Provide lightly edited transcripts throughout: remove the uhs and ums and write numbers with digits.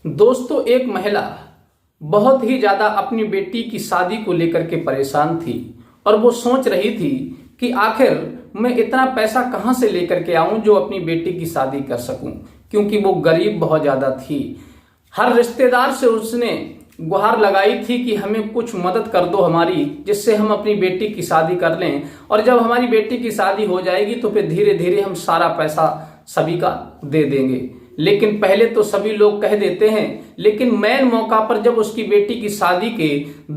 दोस्तों, एक महिला बहुत ही ज्यादा अपनी बेटी की शादी को लेकर के परेशान थी और वो सोच रही थी कि आखिर मैं इतना पैसा कहां से लेकर के आऊं जो अपनी बेटी की शादी कर सकूं, क्योंकि वो गरीब बहुत ज्यादा थी। हर रिश्तेदार से उसने गुहार लगाई थी कि हमें कुछ मदद कर दो हमारी, जिससे हम अपनी बेटी की शादी कर लें और जब हमारी बेटी की शादी हो जाएगी तो फिर धीरे धीरे हम सारा पैसा सभी का दे देंगे। लेकिन पहले तो सभी लोग कह देते हैं, लेकिन मेन मौका पर जब उसकी बेटी की शादी के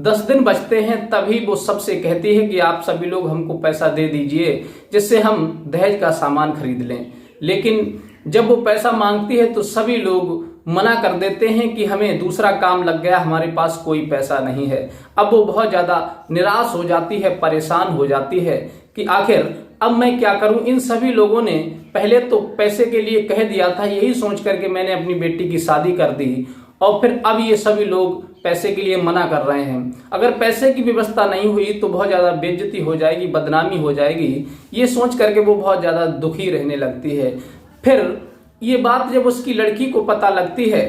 10 दिन बचते हैं तभी वो सबसे कहती है कि आप सभी लोग हमको पैसा दे दीजिए जिससे हम दहेज का सामान खरीद लें। लेकिन जब वो पैसा मांगती है तो सभी लोग मना कर देते हैं कि हमें दूसरा काम लग गया, हमारे पास कोई पैसा नहीं है। अब वो बहुत ज्यादा निराश हो जाती है, परेशान हो जाती है कि आखिर अब मैं क्या करूं। इन सभी लोगों ने पहले तो पैसे के लिए कह दिया था, यही सोच करके मैंने अपनी बेटी की शादी कर दी, और फिर अब ये सभी लोग पैसे के लिए मना कर रहे हैं। अगर पैसे की व्यवस्था नहीं हुई तो बहुत ज्यादा बेइज्जती हो जाएगी, बदनामी हो जाएगी। ये सोच करके वो बहुत ज्यादा दुखी रहने लगती है। फिर ये बात जब उसकी लड़की को पता लगती है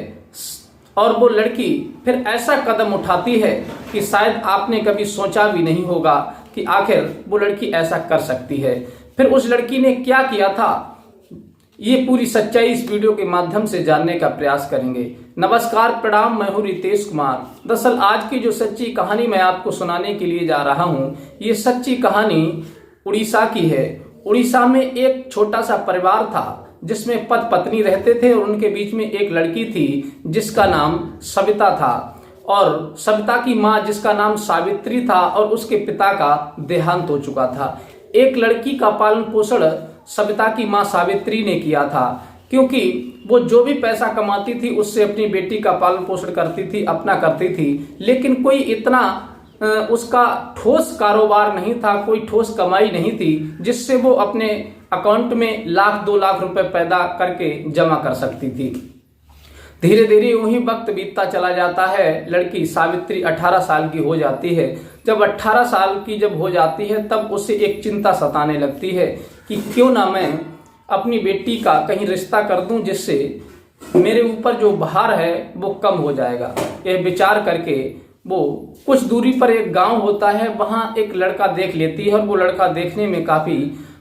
और वो लड़की फिर ऐसा कदम उठाती है कि शायद आपने कभी सोचा भी नहीं होगा कि आखिर वो लड़की ऐसा कर सकती है। फिर उस लड़की ने क्या किया था, ये पूरी सच्चाई इस वीडियो के माध्यम से जानने का प्रयास करेंगे। नमस्कार, प्रणाम, मैं हूं रितेश कुमार। दरअसल आज की जो सच्ची कहानी मैं आपको सुनाने के लिए जा रहा हूं, ये सच्ची कहानी उड़ीसा की है। उड़ीसा में एक छोटा सा परिवार था जिसमें पति पत्नी रहते थे और उनके बीच में एक लड़की थी जिसका नाम सविता था, और सविता की माँ जिसका नाम सावित्री था, और उसके पिता का देहांत हो चुका था। एक लड़की का पालन पोषण सविता की माँ सावित्री ने किया था, क्योंकि वो जो भी पैसा कमाती थी उससे अपनी बेटी का पालन पोषण करती थी, अपना करती थी। लेकिन कोई इतना उसका ठोस कारोबार नहीं था, कोई ठोस कमाई नहीं थी जिससे वो अपने अकाउंट में 1-2 लाख रुपए पैदा करके जमा कर सकती थी। धीरे धीरे यूं ही वक्त बीतता चला जाता है। लड़की सावित्री 18 साल की हो जाती है। जब 18 साल की जब हो जाती है तब उसे एक चिंता सताने लगती है कि क्यों ना मैं अपनी बेटी का कहीं रिश्ता कर दूं जिससे मेरे ऊपर जो भार है वो कम हो जाएगा। यह विचार करके वो कुछ दूरी पर एक गांव होता है, वहां एक लड़का देख लेती है और वो लड़का देखने में काफी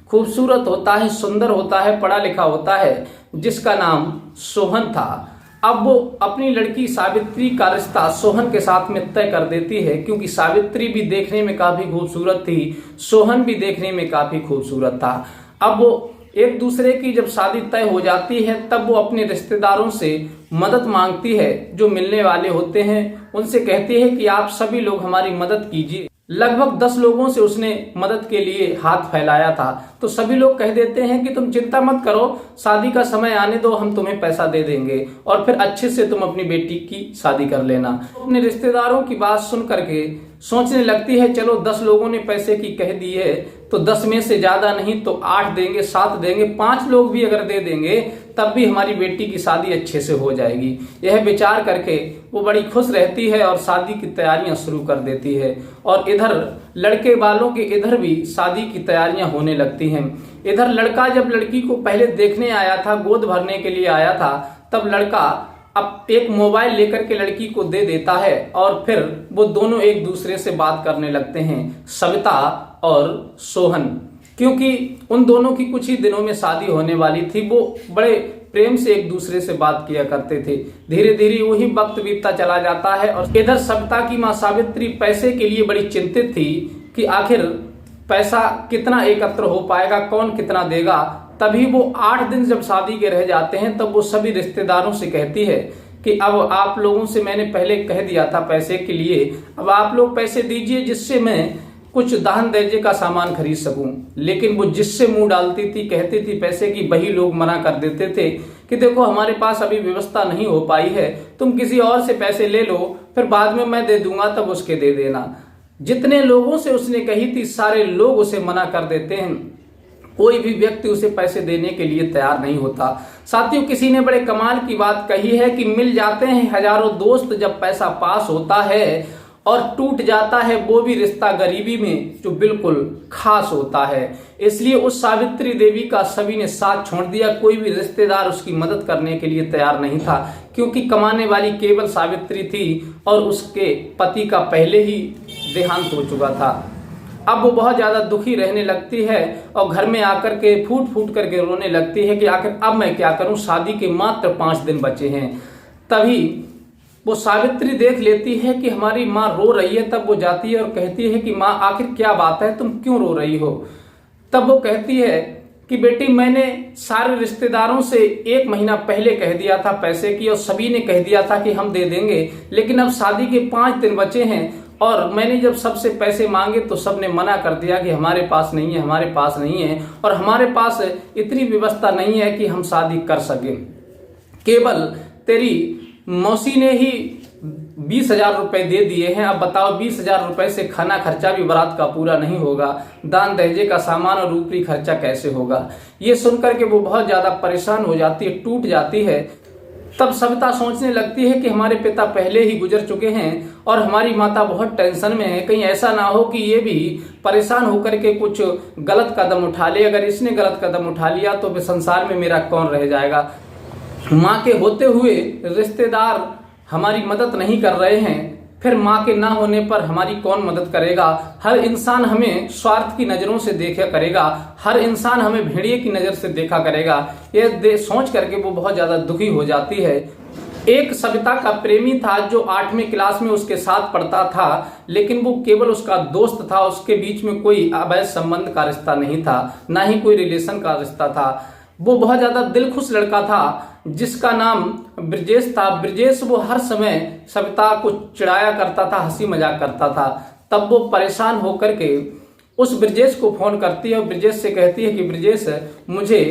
खूबसूरत होता है, सुंदर होता है, पढ़ा लिखा होता है, जिसका नाम सोहन था। अब वो अपनी लड़की सावित्री का रिश्ता सोहन के साथ में तय कर देती है, क्योंकि सावित्री भी देखने में काफी खूबसूरत थी, सोहन भी देखने में काफी खूबसूरत था। अब वो एक दूसरे की जब शादी तय हो जाती है तब वो अपने रिश्तेदारों से मदद मांगती है, जो मिलने वाले होते हैं उनसे कहती है कि आप सभी लोग हमारी मदद कीजिए। लगभग 10 लोगों से उसने मदद के लिए हाथ फैलाया था, तो सभी लोग कह देते हैं कि तुम चिंता मत करो, शादी का समय आने दो, हम तुम्हें पैसा दे देंगे और फिर अच्छे से तुम अपनी बेटी की शादी कर लेना। अपने रिश्तेदारों की बात सुन करके सोचने लगती है, चलो 10 लोगों ने पैसे की कह दी है तो 10 में से ज्यादा नहीं तो 8 देंगे, 7 देंगे, 5 लोग भी अगर दे देंगे तब भी हमारी बेटी की शादी अच्छे से हो जाएगी। यह विचार करके वो बड़ी खुश रहती है और शादी की तैयारियां शुरू कर देती है। और इधर लड़के वालों के इधर भी शादी की तैयारियां होने लगती हैं। इधर लड़का जब लड़की को पहले देखने आया था, गोद भरने के लिए आया था, तब लड़का अब एक मोबाइल लेकर के लड़की को दे देता है और फिर वो दोनों एक दूसरे से बात करने लगते हैं, सविता और सोहन, क्योंकि उन दोनों की कुछ ही दिनों में शादी होने वाली थी। वो बड़े प्रेम से एक दूसरे से बात किया करते थे। धीरे धीरे वही वक्त बीतता चला जाता है और इधर सविता की माँ सावित्री पैसे के लिए बड़ी चिंतित थी कि आखिर पैसा कितना एकत्र हो पाएगा, कौन कितना देगा। तभी वो 8 दिन जब शादी के रह जाते हैं तब वो सभी रिश्तेदारों से कहती है कि अब आप लोगों से मैंने पहले कह दिया था पैसे के लिए, अब आप लोग पैसे दीजिए जिससे मैं कुछ दान दहेज का सामान खरीद सकूं। लेकिन वो जिससे मुंह डालती थी, कहती थी पैसे की, वही लोग मना कर देते थे कि देखो हमारे पास अभी व्यवस्था नहीं हो पाई है, तुम किसी और से पैसे ले लो, फिर बाद में मैं दे दूंगा तब उसके दे देना। जितने लोगों से उसने कही थी सारे लोग उसे मना कर देते हैं, कोई भी व्यक्ति उसे पैसे देने के लिए तैयार नहीं होता। साथियों, किसी ने बड़े कमाल की बात कही है कि मिल जाते हैं हजारों दोस्त जब पैसा पास होता है, और टूट जाता है वो भी रिश्ता गरीबी में जो बिल्कुल खास होता है। इसलिए उस सावित्री देवी का सभी ने साथ छोड़ दिया, कोई भी रिश्तेदार उसकी मदद करने के लिए तैयार नहीं था, क्योंकि कमाने वाली केवल सावित्री थी और उसके पति का पहले ही देहांत हो चुका था। अब वो बहुत ज्यादा दुखी रहने लगती है और घर में आकर के फूट फूट करके रोने लगती है कि आखिर अब मैं क्या करूं, शादी के मात्र 5 दिन बचे हैं। तभी वो सावित्री देख लेती है कि हमारी माँ रो रही है। तब वो जाती है और कहती है कि माँ आखिर क्या बात है, तुम क्यों रो रही हो। तब वो कहती है कि बेटी मैंने सारे रिश्तेदारों से 1 महीना पहले कह दिया था पैसे की, और सभी ने कह दिया था कि हम दे देंगे, लेकिन अब शादी के 5 दिन बचे हैं और मैंने जब सबसे पैसे मांगे तो सबने मना कर दिया कि हमारे पास नहीं है, हमारे पास नहीं है, और हमारे पास इतनी व्यवस्था नहीं है कि हम शादी कर सकें। केवल तेरी मौसी ने ही 20,000 रुपए दे दिए हैं। अब बताओ 20,000 रुपए से खाना खर्चा भी बारात का पूरा नहीं होगा, दान दहेजे का सामान और ऊपरी खर्चा कैसे होगा। ये सुनकर के वो बहुत ज्यादा परेशान हो जाती है, टूट जाती है। तब सविता सोचने लगती है कि हमारे पिता पहले ही गुजर चुके हैं और हमारी माता बहुत टेंशन में है, कहीं ऐसा ना हो कि ये भी परेशान होकर के कुछ गलत कदम उठा ले। अगर इसने गलत कदम उठा लिया तो फिर संसार में मेरा कौन रह जाएगा। माँ के होते हुए रिश्तेदार हमारी मदद नहीं कर रहे हैं, फिर माँ के ना होने पर हमारी कौन मदद करेगा। हर इंसान हमें स्वार्थ की नजरों से देखा करेगा, हर इंसान हमें भेड़िए की नजर से देखा करेगा। ये सोच करके वो बहुत ज्यादा दुखी हो जाती है। एक सविता का प्रेमी था जो 8वीं क्लास में उसके साथ पढ़ता था, लेकिन वो केवल उसका दोस्त था, उसके बीच में कोई अवैध संबंध का रिश्ता नहीं था, ना ही कोई रिलेशन का रिश्ता था। वो बहुत ज्यादा दिलखुश लड़का था जिसका नाम ब्रजेश था। ब्रजेश वो हर समय सविता को चिढ़ाया करता था, हंसी मजाक करता था। तब वो परेशान होकर के उस ब्रजेश को फोन करती है और ब्रजेश से कहती है कि ब्रजेश मुझे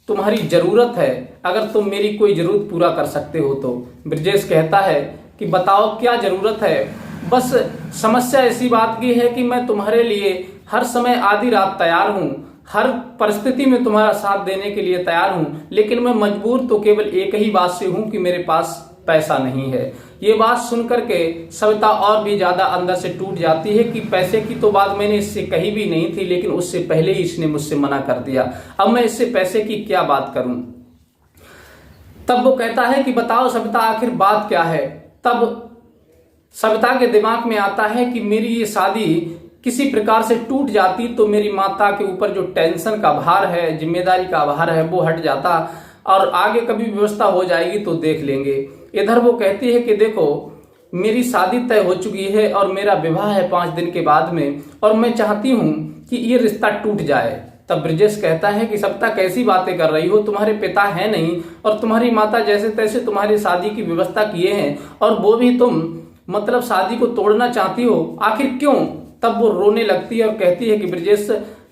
तुम्हारी जरूरत है, अगर तुम मेरी कोई जरूरत पूरा कर सकते हो तो। ब्रजेश कहता है कि बताओ क्या जरूरत है। बस समस्या ऐसी बात की है कि मैं तुम्हारे लिए हर समय आधी रात तैयार हूं, हर परिस्थिति में तुम्हारा साथ देने के लिए तैयार हूं, लेकिन मैं मजबूर तो केवल एक ही बात से हूं कि मेरे पास पैसा नहीं है। ये बात सुनकर के सविता और भी ज्यादा अंदर से टूट जाती है कि पैसे की तो बात मैंने इससे कही भी नहीं थी, लेकिन उससे पहले ही इसने मुझसे मना कर दिया, अब मैं इससे पैसे की क्या बात करूं। तब वो कहता है कि बताओ सविता आखिर बात क्या है। तब सविता के दिमाग में आता है कि मेरी ये शादी किसी प्रकार से टूट जाती तो मेरी माता के ऊपर जो टेंशन का भार है, जिम्मेदारी का भार है, वो हट जाता और आगे कभी व्यवस्था हो जाएगी तो देख लेंगे। इधर वो कहती है कि देखो मेरी शादी तय हो चुकी है और मेरा विवाह है 5 दिन के बाद में, और मैं चाहती हूँ कि ये रिश्ता टूट जाए। तब ब्रजेश कहता है कि सविता कैसी बातें कर रही हो, तुम्हारे पिता है नहीं और तुम्हारी माता जैसे तैसे तुम्हारी शादी की व्यवस्था किए हैं, और वो भी तुम मतलब शादी को तोड़ना चाहती हो, आखिर क्यों। तब वो रोने लगती है और कहती है कि ब्रजेश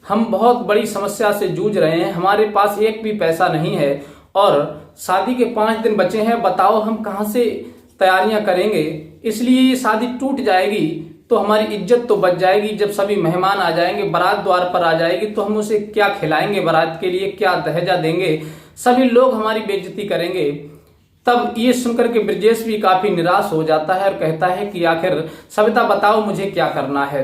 हम बहुत बड़ी समस्या से जूझ रहे हैं, हमारे पास एक भी पैसा नहीं है और शादी के 5 दिन बचे हैं, बताओ हम कहाँ से तैयारियां करेंगे। इसलिए ये शादी टूट जाएगी तो हमारी इज्जत तो बच जाएगी, जब सभी मेहमान आ जाएंगे, बारात द्वार पर आ जाएगी तो हम उसे क्या खिलाएंगे, बारात के लिए क्या दहेजा देंगे, सभी लोग हमारी बेइज्जती करेंगे। तब ये सुनकर के ब्रजेश भी काफी निराश हो जाता है और कहता है कि आखिर सविता बताओ मुझे क्या करना है।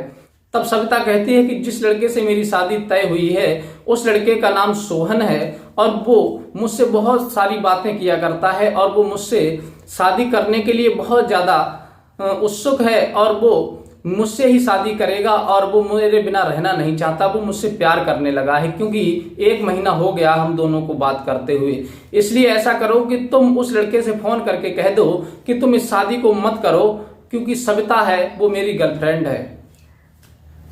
तब सविता कहती है कि जिस लड़के से मेरी शादी तय हुई है उस लड़के का नाम सोहन है और वो मुझसे बहुत सारी बातें किया करता है और वो मुझसे शादी करने के लिए बहुत ज्यादा उत्सुक है और वो मुझसे ही शादी करेगा और वो मेरे बिना रहना नहीं चाहता, वो मुझसे प्यार करने लगा है, क्योंकि 1 महीना हो गया हम दोनों को बात करते हुए। इसलिए ऐसा करो कि तुम उस लड़के से फोन करके कह दो कि तुम इस शादी को मत करो, क्योंकि सविता है वो मेरी गर्लफ्रेंड है।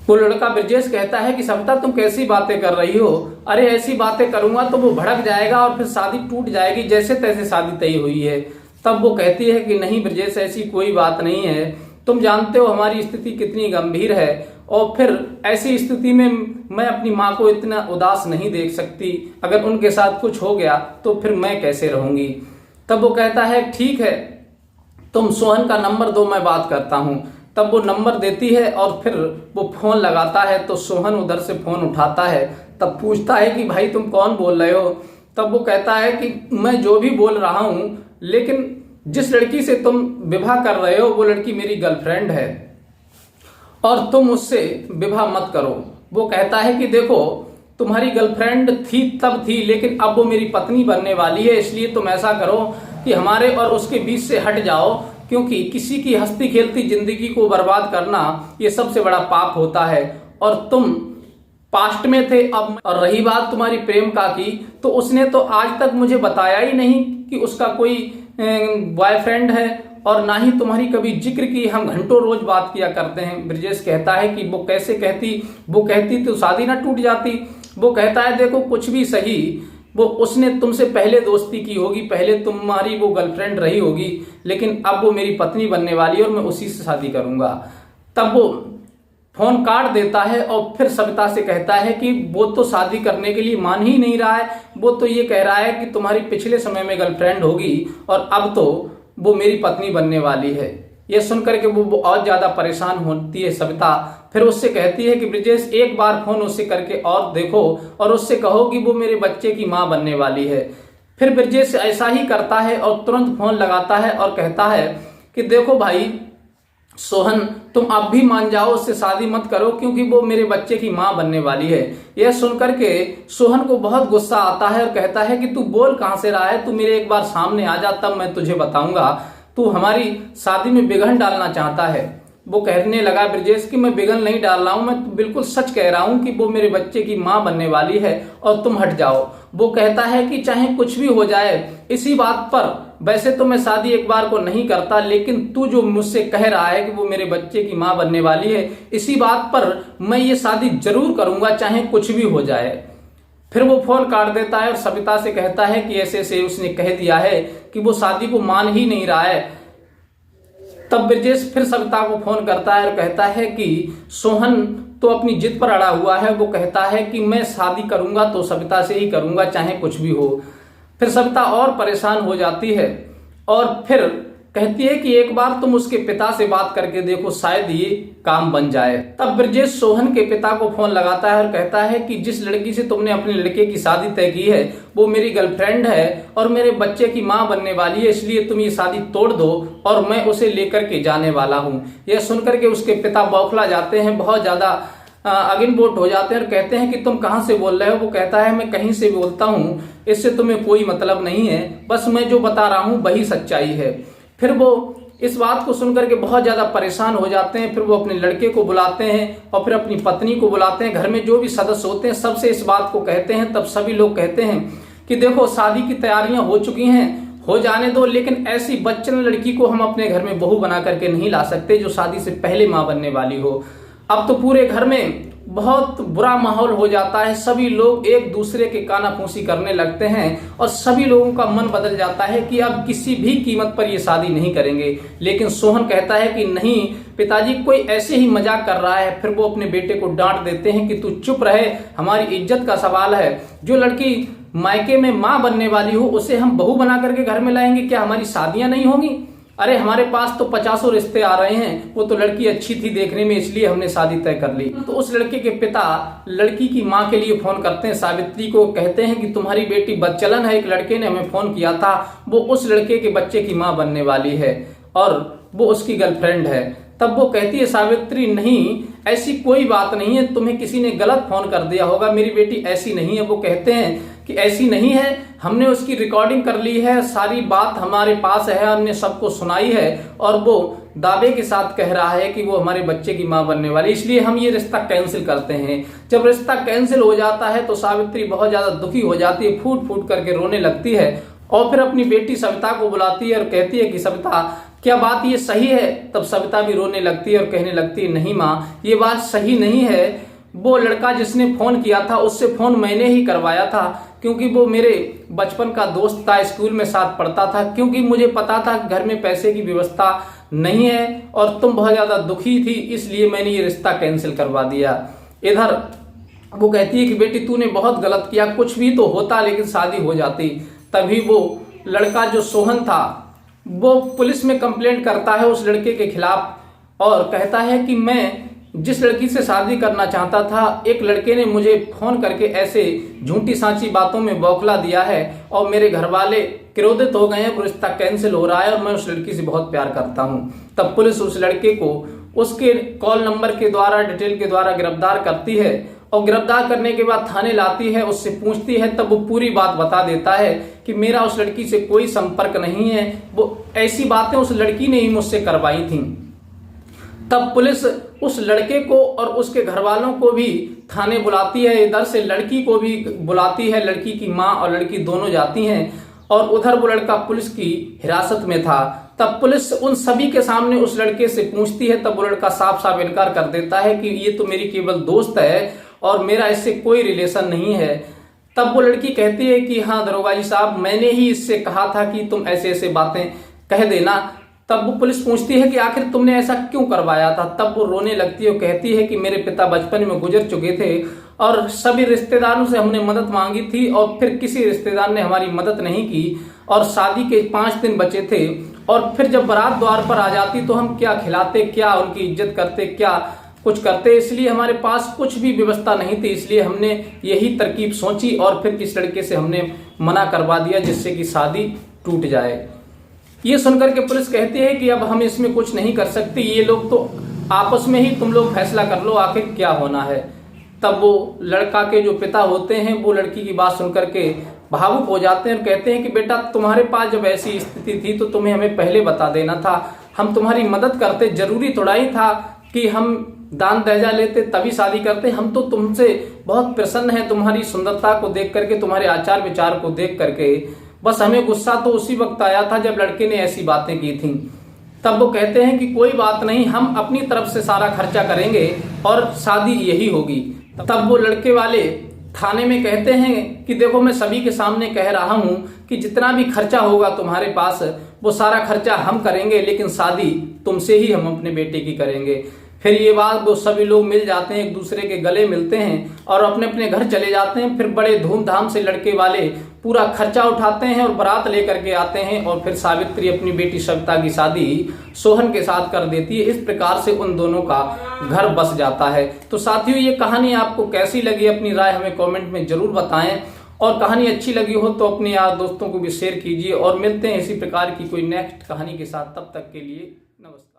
वो लड़का ब्रजेश कहता है कि सविता तुम कैसी बातें कर रही हो, अरे ऐसी बातें करूंगा तो वो भड़क जाएगा और फिर शादी टूट जाएगी, जैसे तैसे शादी तय हुई है। तब वो कहती है कि नहीं ब्रजेश ऐसी कोई बात नहीं है, तुम जानते हो हमारी स्थिति कितनी गंभीर है और फिर ऐसी स्थिति में मैं अपनी माँ को इतना उदास नहीं देख सकती, अगर उनके साथ कुछ हो गया तो फिर मैं कैसे रहूंगी। तब वो कहता है ठीक है तुम सोहन का नंबर दो मैं बात करता हूँ। तब वो नंबर देती है और फिर वो फोन लगाता है तो सोहन उधर से फोन उठाता है। तब पूछता है कि भाई तुम कौन बोल रहे हो। तब वो कहता है कि मैं जो भी बोल रहा हूँ, लेकिन जिस लड़की से तुम विवाह कर रहे हो वो लड़की मेरी गर्लफ्रेंड है। और तुम उससे विवाह मत करो। वो कहता है कि देखो, तुम्हारी गर्लफ्रेंड थी तब थी, लेकिन अब वो मेरी पत्नी बनने वाली है, इसलिए तुम ऐसा करो कि हमारे और उसके बीच से हट जाओ, क्योंकि किसी की हंसती खेलती जिंदगी को बर्बाद करना ये सबसे बड़ा पाप होता है। और तुम पास्ट में थे अब। और रही बात तुम्हारी प्रेमिका की, तो उसने तो आज तक मुझे बताया ही नहीं कि उसका कोई बॉयफ्रेंड है, और ना ही तुम्हारी कभी जिक्र की। हम घंटों रोज बात किया करते हैं। ब्रजेश कहता है कि वो कैसे कहती, वो कहती तो शादी ना टूट जाती। वो कहता है देखो, कुछ भी सही, वो उसने तुमसे पहले दोस्ती की होगी, पहले तुम्हारी वो गर्लफ्रेंड रही होगी, लेकिन अब वो मेरी पत्नी बनने वाली है और मैं उसी से शादी करूंगा। तब वो फोन काट देता है और फिर सविता से कहता है कि वो तो शादी करने के लिए मान ही नहीं रहा है। वो तो ये कह रहा है कि तुम्हारी पिछले समय में गर्लफ्रेंड होगी और अब तो वो मेरी पत्नी बनने वाली है। ये सुनकर के वो और ज्यादा परेशान होती है सविता। फिर उससे कहती है कि ब्रिजेश, एक बार फोन उससे करके और देखो और उससे कहो कि वो मेरे बच्चे की मां बनने वाली है। फिर ब्रिजेश ऐसा ही करता है और तुरंत फोन लगाता है और कहता है कि देखो भाई सोहन, तुम अब भी मान जाओ, उससे शादी मत करो, क्योंकि वो मेरे बच्चे की मां बनने वाली है। यह सुनकर के सोहन को बहुत गुस्सा आता है और कहता है कि तू बोल कहां से रहा है, तू मेरे एक बार सामने आ जा, तब मैं तुझे बताऊंगा। तू हमारी शादी में विघन डालना चाहता है। वो कहने लगा ब्रजेश कि मैं विघन नहीं डाल रहा हूं, मैं बिल्कुल सच कह रहा हूं कि वो मेरे बच्चे की मां बनने वाली है और तुम हट जाओ। वो कहता है कि चाहे कुछ भी हो जाए, इसी बात पर वैसे तो मैं शादी एक बार को नहीं करता, लेकिन तू जो मुझसे कह रहा है कि वो मेरे बच्चे की मां बनने वाली है, इसी बात पर मैं ये शादी जरूर करूंगा, चाहे कुछ भी हो जाए। फिर वो फोन काट देता है और सविता से कहता है कि ऐसे ऐसे उसने कह दिया है कि वो शादी को मान ही नहीं रहा है। तब ब्रजेश फिर सविता को फोन करता है और कहता है कि सोहन तो अपनी जिद पर अड़ा हुआ है। वो कहता है कि मैं शादी करूंगा तो सविता से ही करूंगा, चाहे कुछ भी हो। फिर सविता और परेशान हो जाती है और फिर कहती है कि एक बार तुम उसके पिता से बात करके देखो, शायद ये काम बन जाए। तब ब्रजेश सोहन के पिता को फोन लगाता है और कहता है कि जिस लड़की से तुमने अपने लड़के की शादी तय की है वो मेरी गर्लफ्रेंड है और मेरे बच्चे की मां बनने वाली है, इसलिए तुम ये शादी तोड़ दो और मैं उसे लेकर के जाने वाला हूं। यह सुनकर के उसके पिता बौखला जाते हैं, बहुत ज्यादा अगिनबोट हो जाते हैं और कहते हैं कि तुम कहां से बोल रहे हो। वो कहता है मैं कहीं से बोलता हूं, इससे तुम्हें कोई मतलब नहीं है, बस मैं जो बता रहा हूं वही सच्चाई है। फिर वो इस बात को सुनकर के बहुत ज्यादा परेशान हो जाते हैं। फिर वो अपने लड़के को बुलाते हैं और फिर अपनी पत्नी को बुलाते हैं। घर में जो भी सदस्य होते हैं सबसे इस बात को कहते हैं। तब सभी लोग कहते हैं कि देखो, शादी की तैयारियां हो चुकी हैं, हो जाने दो, लेकिन ऐसी बच्चन लड़की को हम अपने घर में बहू बना करके नहीं ला सकते जो शादी से पहले मां बनने वाली हो। अब तो पूरे घर में बहुत बुरा माहौल हो जाता है। सभी लोग एक दूसरे के कानाफूसी करने लगते हैं और सभी लोगों का मन बदल जाता है कि अब किसी भी कीमत पर ये शादी नहीं करेंगे। लेकिन सोहन कहता है कि नहीं पिताजी, कोई ऐसे ही मजाक कर रहा है। फिर वो अपने बेटे को डांट देते हैं कि तू चुप रहे, हमारी इज्जत का सवाल है। जो लड़की मायके में मां बनने वाली हो उसे हम बहू बना करके घर में लाएंगे, क्या हमारी शादियां नहीं होंगी? अरे हमारे पास तो 50 रिश्ते आ रहे हैं, वो तो लड़की अच्छी थी देखने में, इसलिए हमने शादी तय कर ली। तो उस लड़के के पिता लड़की की मां के लिए फोन करते हैं सावित्री को, कहते हैं कि तुम्हारी बेटी बदचलन है, एक लड़के ने हमें फोन किया था, वो उस लड़के के बच्चे की मां बनने वाली है और वो उसकी गर्लफ्रेंड है। तब वो कहती है सावित्री, नहीं ऐसी कोई बात नहीं है, तुम्हें किसी ने गलत फोन कर दिया होगा, मेरी बेटी ऐसी नहीं है। वो कहते हैं कि ऐसी नहीं है, हमने उसकी रिकॉर्डिंग कर ली है, सारी बात हमारे पास है, हमने सबको सुनाई है और वो दावे के साथ कह रहा है कि वो हमारे बच्चे की मां बनने वाली, इसलिए हम ये रिश्ता कैंसिल करते हैं। जब रिश्ता कैंसिल हो जाता है तो सावित्री बहुत ज्यादा दुखी हो जाती है, फूट फूट करके रोने लगती है और फिर अपनी बेटी सविता को बुलाती है और कहती है कि सविता, क्या बात ये सही है? तब सविता भी रोने लगती है और कहने लगती है, नहीं माँ, ये बात सही नहीं है। वो लड़का जिसने फोन किया था उससे फोन मैंने ही करवाया था, क्योंकि वो मेरे बचपन का दोस्त था, स्कूल में साथ पढ़ता था, क्योंकि मुझे पता था घर में पैसे की व्यवस्था नहीं है और तुम बहुत ज्यादा दुखी थी, इसलिए मैंने ये रिश्ता कैंसिल करवा दिया। इधर वो कहती है कि बेटी तूने बहुत गलत किया, कुछ भी तो होता लेकिन शादी हो जाती। तभी वो लड़का जो सोहन था वो पुलिस में कंप्लेंट करता है उस लड़के के खिलाफ और कहता है कि मैं जिस लड़की से शादी करना चाहता था, एक लड़के ने मुझे फोन करके ऐसे झूठी सांची बातों में बौखला दिया है और मेरे घर वाले क्रोधित हो गए हैं, रिश्ता कैंसिल हो रहा है और मैं उस लड़की से बहुत प्यार करता हूं। तब पुलिस उस लड़के को उसके कॉल नंबर के द्वारा, डिटेल के द्वारा गिरफ्तार करती है और गिरफ्तार करने के बाद थाने लाती है, उससे पूछती है, तब वो पूरी बात बता देता है कि मेरा उस लड़की से कोई संपर्क नहीं है, वो ऐसी बातें उस लड़की ने ही मुझसे करवाई थी। तब पुलिस उस लड़के को और उसके घर वालों को भी थाने बुलाती है, इधर से लड़की को भी बुलाती है, लड़की की माँ और लड़की दोनों जाती हैं और उधर वो लड़का पुलिस की हिरासत में था। तब पुलिस उन सभी के सामने उस लड़के से पूछती है, तब वो लड़का साफ साफ इनकार कर देता है कि ये तो मेरी केवल दोस्त है और मेरा इससे कोई रिलेशन नहीं है। तब वो लड़की कहती है कि हाँ दरोगा जी साहब, मैंने ही इससे कहा था कि तुम ऐसे ऐसे बातें कह देना। तब वो पुलिस पूछती है कि आखिर तुमने ऐसा क्यों करवाया था। तब वो रोने लगती है और कहती है कि मेरे पिता बचपन में गुजर चुके थे और सभी रिश्तेदारों से हमने मदद मांगी थी और फिर किसी रिश्तेदार ने हमारी मदद नहीं की और शादी के 5 दिन बचे थे और फिर जब बारात द्वार पर आ जाती तो हम क्या खिलाते, क्या उनकी इज्जत करते, क्या कुछ करते, इसलिए हमारे पास कुछ भी व्यवस्था नहीं थी। इसलिए हमने यही तरकीब सोची और फिर इस लड़के से हमने मना करवा दिया जिससे कि शादी टूट जाए। ये सुनकर के पुलिस कहती है कि अब हम इसमें कुछ नहीं कर सकते, ये लोग तो आपस में ही तुम लोग फैसला कर लो आखिर क्या होना है। तब वो लड़का के जो पिता होते हैं वो लड़की की बात सुनकर के भावुक हो जाते हैं और कहते हैं कि बेटा तुम्हारे पास जब ऐसी स्थिति थी तो तुम्हें हमें पहले बता देना था, हम तुम्हारी मदद करते, जरूरी थोड़ा ही था कि हम दान दहेजा लेते तभी शादी करते। हम तो तुमसे बहुत प्रसन्न हैं तुम्हारी सुंदरता को देख करके, तुम्हारे आचार विचार को देख करके, बस हमें गुस्सा तो उसी वक्त आया था जब लड़के ने ऐसी बातें की थी। तब वो कहते हैं कि कोई बात नहीं, हम अपनी तरफ से सारा खर्चा करेंगे और शादी यही होगी। तब वो लड़के वाले थाने में कहते हैं कि देखो मैं सभी के सामने कह रहा हूं कि जितना भी खर्चा होगा तुम्हारे पास वो सारा खर्चा हम करेंगे, लेकिन शादी तुमसे ही हम अपने बेटे की करेंगे। फिर ये बात वो सभी लोग मिल जाते हैं, एक दूसरे के गले मिलते हैं और अपने अपने घर चले जाते हैं। फिर बड़े धूमधाम से लड़के वाले पूरा खर्चा उठाते हैं और बारात लेकर के आते हैं और फिर सावित्री अपनी बेटी सविता की शादी सोहन के साथ कर देती है। इस प्रकार से उन दोनों का घर बस जाता है। तो साथियों, ये कहानी आपको कैसी लगी, अपनी राय हमें कमेंट में जरूर बताएं और कहानी अच्छी लगी हो तो अपने यार दोस्तों को भी शेयर कीजिए और मिलते हैं इसी प्रकार की कोई नेक्स्ट कहानी के साथ। तब तक के लिए नमस्कार।